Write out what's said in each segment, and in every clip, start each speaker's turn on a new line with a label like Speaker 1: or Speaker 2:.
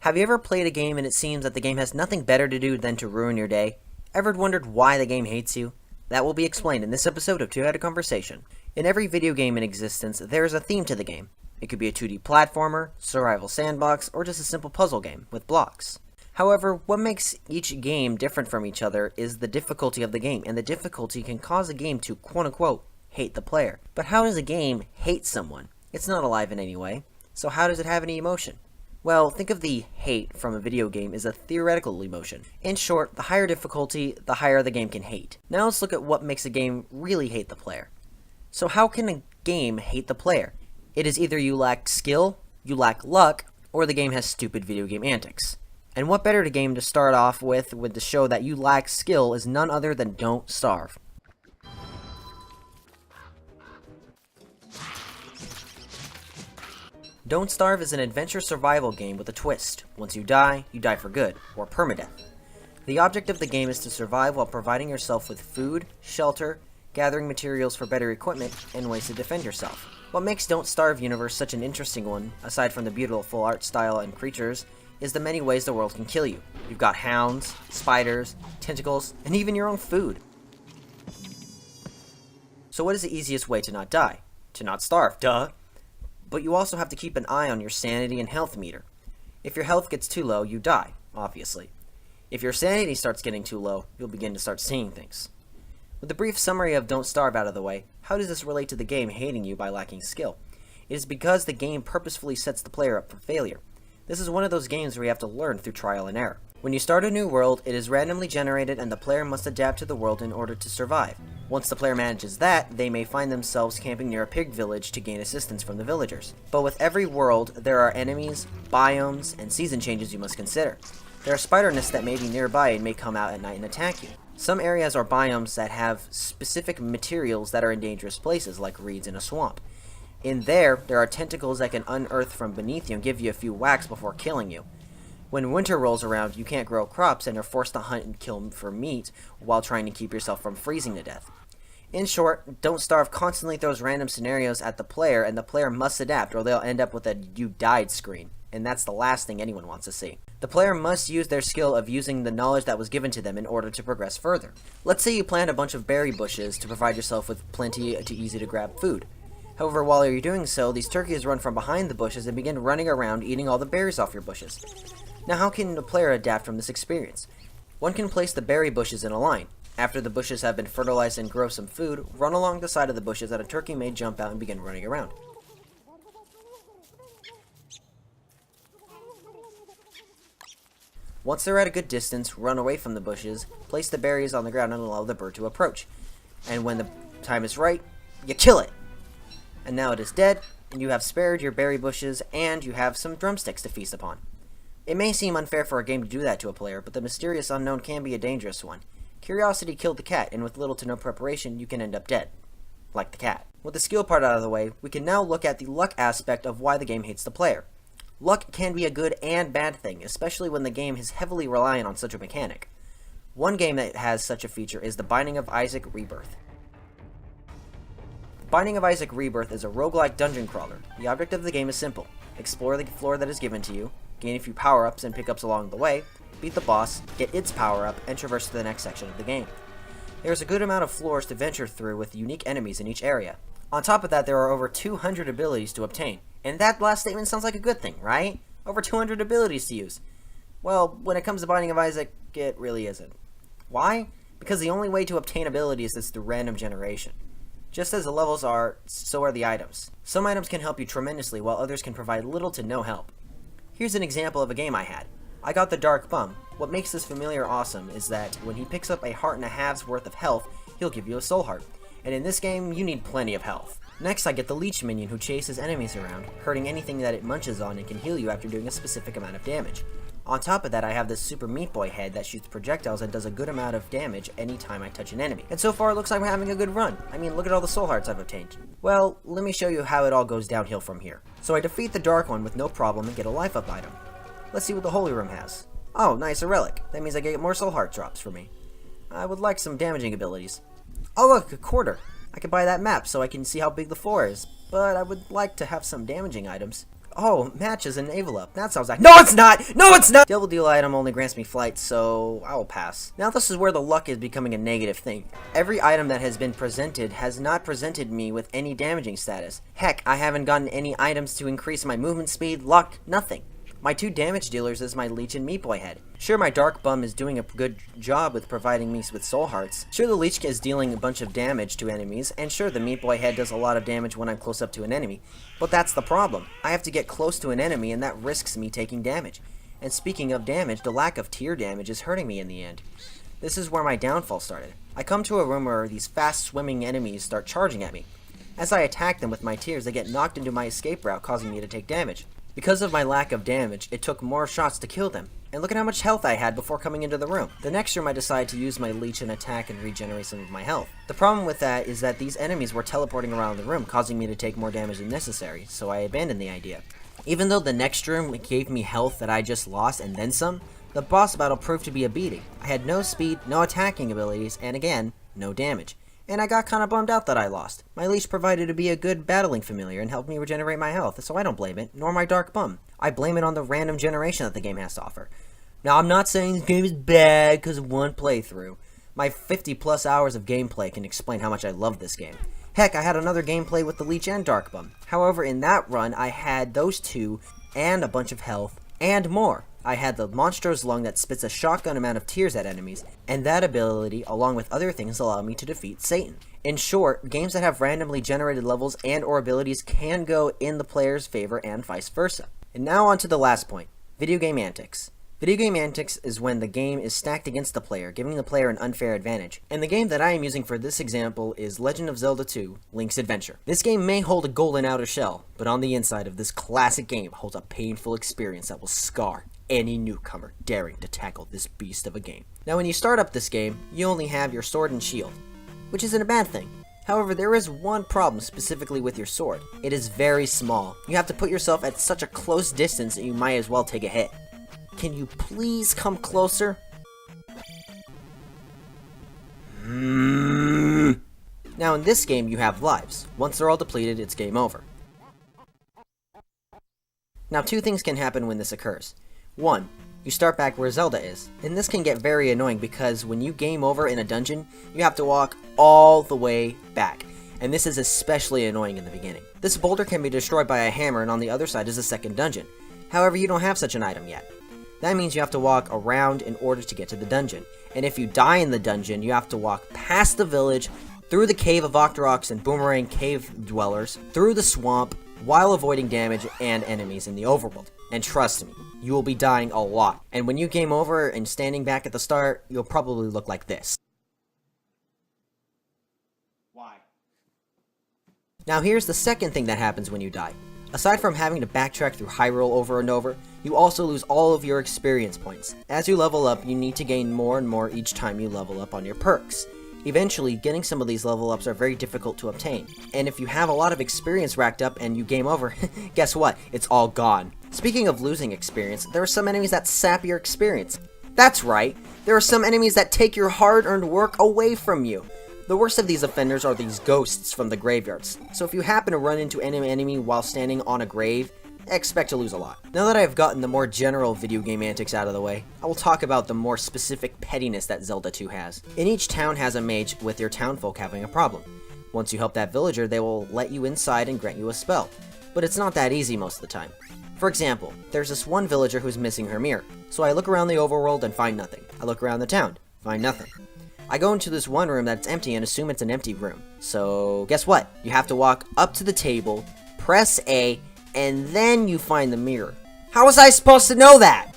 Speaker 1: Have you ever played a game and it seems that the game has nothing better to do than to ruin your day? Ever wondered why the game hates you? That will be explained in this episode of Two-Headed Conversation. In every video game in existence, there is a theme to the game. It could be a 2D platformer, survival sandbox, or just a simple puzzle game with blocks. However, what makes each game different from each other is the difficulty of the game, and the difficulty can cause a game to quote-unquote hate the player. But how does a game hate someone? It's not alive in any way, so how does it have any emotion? Well, think of the hate from a video game as a theoretical emotion. In short, the higher difficulty, the higher the game can hate. Now let's look at what makes a game really hate the player. So how can a game hate the player? It is either you lack skill, you lack luck, or the game has stupid video game antics. And what better game to start off with to show that you lack skill is none other than Don't Starve. Don't Starve is an adventure survival game with a twist. Once you die for good, or permadeath. The object of the game is to survive while providing yourself with food, shelter, gathering materials for better equipment, and ways to defend yourself. What makes Don't Starve universe such an interesting one, aside from the beautiful art style and creatures, is the many ways the world can kill you. You've got hounds, spiders, tentacles, and even your own food. So what is the easiest way to not die? To not starve, duh! But you also have to keep an eye on your sanity and health meter. If your health gets too low, you die, obviously. If your sanity starts getting too low, you'll begin to start seeing things. With a brief summary of Don't Starve out of the way, how does this relate to the game hating you by lacking skill? It is because the game purposefully sets the player up for failure. This is one of those games where you have to learn through trial and error. When you start a new world, it is randomly generated and the player must adapt to the world in order to survive. Once the player manages that, they may find themselves camping near a pig village to gain assistance from the villagers. But with every world, there are enemies, biomes, and season changes you must consider. There are spider nests that may be nearby and may come out at night and attack you. Some areas are biomes that have specific materials that are in dangerous places, like reeds in a swamp. In there are tentacles that can unearth from beneath you and give you a few whacks before killing you. When winter rolls around, you can't grow crops and are forced to hunt and kill for meat while trying to keep yourself from freezing to death. In short, Don't Starve constantly throws random scenarios at the player, and the player must adapt or they'll end up with a "you died" screen, and that's the last thing anyone wants to see. The player must use their skill of using the knowledge that was given to them in order to progress further. Let's say you plant a bunch of berry bushes to provide yourself with plenty to easy to grab food. However, while you're doing so, these turkeys run from behind the bushes and begin running around eating all the berries off your bushes. Now how can the player adapt from this experience? One can place the berry bushes in a line. After the bushes have been fertilized and grow some food, run along the side of the bushes and a turkey may jump out and begin running around. Once they're at a good distance, run away from the bushes, place the berries on the ground and allow the bird to approach. And when the time is right, you kill it! And now it is dead, and you have spared your berry bushes, and you have some drumsticks to feast upon. It may seem unfair for a game to do that to a player, but the mysterious unknown can be a dangerous one. Curiosity killed the cat, and with little to no preparation, you can end up dead. Like the cat. With the skill part out of the way, we can now look at the luck aspect of why the game hates the player. Luck can be a good and bad thing, especially when the game is heavily reliant on such a mechanic. One game that has such a feature is The Binding of Isaac Rebirth. Binding of Isaac Rebirth is a roguelike dungeon crawler. The object of the game is simple. Explore the floor that is given to you, gain a few power-ups and pickups along the way, beat the boss, get its power-up, and traverse to the next section of the game. There is a good amount of floors to venture through with unique enemies in each area. On top of that, there are over 200 abilities to obtain. And that last statement sounds like a good thing, right? Over 200 abilities to use. Well, when it comes to Binding of Isaac, it really isn't. Why? Because the only way to obtain abilities is through random generation. Just as the levels are, so are the items. Some items can help you tremendously, while others can provide little to no help. Here's an example of a game I had. I got the Dark Bum. What makes this familiar awesome is that when he picks up a heart and a half's worth of health, he'll give you a soul heart. And in this game, you need plenty of health. Next, I get the Leech minion who chases enemies around, hurting anything that it munches on and can heal you after doing a specific amount of damage. On top of that, I have this Super Meat Boy head that shoots projectiles and does a good amount of damage anytime I touch an enemy. And so far, it looks like we're having a good run. I mean, look at all the soul hearts I've obtained. Well, let me show you how it all goes downhill from here. So I defeat the Dark One with no problem and get a life up item. Let's see what the Holy Room has. Oh, nice, a relic. That means I get more soul heart drops for me. I would like some damaging abilities. Oh look, a quarter. I could buy that map so I can see how big the floor is, but I would like to have some damaging items. Oh, matches and naval up. That sounds like— No, it's not! No, it's not! Double deal item only grants me flight, so I will pass. Now this is where the luck is becoming a negative thing. Every item that has been presented has not presented me with any damaging status. Heck, I haven't gotten any items to increase my movement speed, luck, nothing. My 2 damage dealers is my Leech and Meat Boy head. Sure, my Dark Bum is doing a good job with providing me with soul hearts. Sure, the Leech is dealing a bunch of damage to enemies, and sure, the Meat Boy head does a lot of damage when I'm close up to an enemy. But that's the problem. I have to get close to an enemy, and that risks me taking damage. And speaking of damage, the lack of tier damage is hurting me in the end. This is where my downfall started. I come to a room where these fast-swimming enemies start charging at me. As I attack them with my tears, they get knocked into my escape route, causing me to take damage. Because of my lack of damage, it took more shots to kill them. And look at how much health I had before coming into the room. The next room I decided to use my Leech and attack and regenerate some of my health. The problem with that is that these enemies were teleporting around the room, causing me to take more damage than necessary, so I abandoned the idea. Even though the next room gave me health that I just lost and then some, the boss battle proved to be a beating. I had no speed, no attacking abilities, and again, no damage. And I got kinda bummed out that I lost. My Leech provided to be a good battling familiar and helped me regenerate my health, so I don't blame it, nor my Dark Bum. I blame it on the random generation that the game has to offer. Now, I'm not saying this game is bad because of one playthrough. My 50 plus hours of gameplay can explain how much I love this game. Heck, I had another gameplay with the Leech and Dark Bum. However, in that run, I had those 2 and a bunch of health and more. I had the Monstro's Lung that spits a shotgun amount of tears at enemies, and that ability, along with other things, allowed me to defeat Satan. In short, games that have randomly generated levels and or abilities can go in the player's favor and vice versa. And now on to the last point, video game antics. Video game antics is when the game is stacked against the player, giving the player an unfair advantage. And the game that I am using for this example is Legend of Zelda 2: Link's Adventure. This game may hold a golden outer shell, but on the inside of this classic game holds a painful experience that will scar any newcomer daring to tackle this beast of a game. Now when you start up this game, you only have your sword and shield, which isn't a bad thing. However, there is one problem specifically with your sword. It is very small. You have to put yourself at such a close distance that you might as well take a hit. Can you please come closer? Now in this game you have lives. Once they're all depleted, it's game over. Now 2 things can happen when this occurs. 1. You start back where Zelda is, and this can get very annoying because when you game over in a dungeon, you have to walk all the way back, and this is especially annoying in the beginning. This boulder can be destroyed by a hammer, and on the other side is a second dungeon. However, you don't have such an item yet. That means you have to walk around in order to get to the dungeon, and if you die in the dungeon, you have to walk past the village, through the cave of Octoroks and Boomerang cave dwellers, through the swamp, while avoiding damage and enemies in the overworld. And trust me, you will be dying a lot. And when you game over and standing back at the start, you'll probably look like this. Why? Now here's the second thing that happens when you die. Aside from having to backtrack through Hyrule over and over, you also lose all of your experience points. As you level up, you need to gain more and more each time you level up on your perks. Eventually, getting some of these level ups are very difficult to obtain. And if you have a lot of experience racked up and you game over, guess what? It's all gone. Speaking of losing experience, there are some enemies that sap your experience. That's right, there are some enemies that take your hard-earned work away from you. The worst of these offenders are these ghosts from the graveyards. So if you happen to run into an enemy while standing on a grave, expect to lose a lot. Now that I have gotten the more general video game antics out of the way, I will talk about the more specific pettiness that Zelda 2 has. In each town has a mage with your townfolk having a problem. Once you help that villager, they will let you inside and grant you a spell. But it's not that easy most of the time. For example, there's this one villager who's missing her mirror. So I look around the overworld and find nothing. I look around the town, find nothing. I go into this one room that's empty and assume it's an empty room. So guess what? You have to walk up to the table, press A, and then you find the mirror. How was I supposed to know that?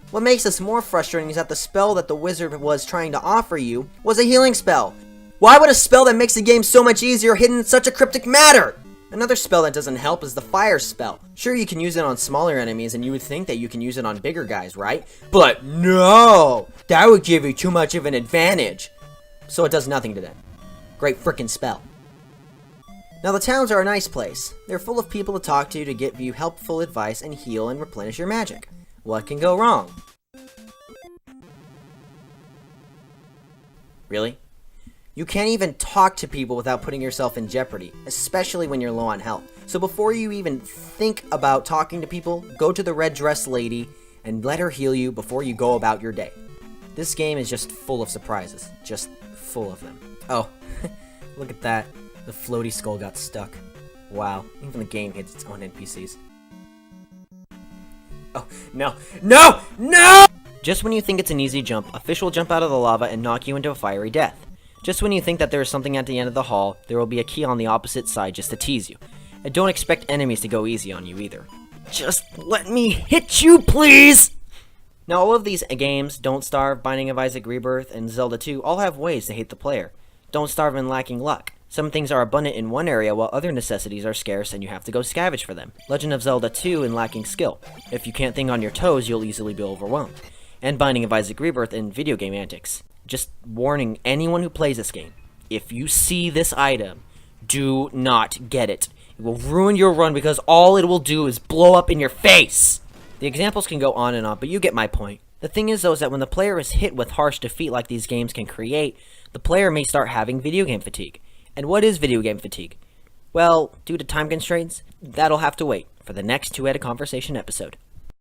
Speaker 1: What makes this more frustrating is that the spell that the wizard was trying to offer you was a healing spell. Why would a spell that makes the game so much easier hidden in such a cryptic matter? Another spell that doesn't help is the fire spell. Sure, you can use it on smaller enemies, and you would think that you can use it on bigger guys, right? But no! That would give you too much of an advantage. So it does nothing to them. Great frickin' spell. Now the towns are a nice place. They're full of people to talk to give you helpful advice and heal and replenish your magic. What can go wrong? Really? You can't even talk to people without putting yourself in jeopardy, especially when you're low on health. So before you even think about talking to people, go to the red dress lady and let her heal you before you go about your day. This game is just full of surprises. Just full of them. Oh, look at that. The floaty skull got stuck. Wow, even the game hits its own NPCs. Oh, no. No! No! Just when you think it's an easy jump, a fish will jump out of the lava and knock you into a fiery death. Just when you think that there is something at the end of the hall, there will be a key on the opposite side just to tease you. And don't expect enemies to go easy on you either. Just let me hit you, please! Now all of these games, Don't Starve, Binding of Isaac Rebirth, and Zelda 2 all have ways to hate the player. Don't starve and lacking luck. Some things are abundant in one area while other necessities are scarce and you have to go scavenge for them. Legend of Zelda 2 in lacking skill. If you can't think on your toes, you'll easily be overwhelmed. And Binding of Isaac Rebirth in video game antics. Just warning anyone who plays this game. If you see this item, do not get it. It will ruin your run because all it will do is blow up in your face! The examples can go on and on, but you get my point. The thing is though is that when the player is hit with harsh defeat like these games can create, the player may start having video game fatigue. And what is video game fatigue? Well, due to time constraints, that'll have to wait for the next Two-Headed Conversation episode.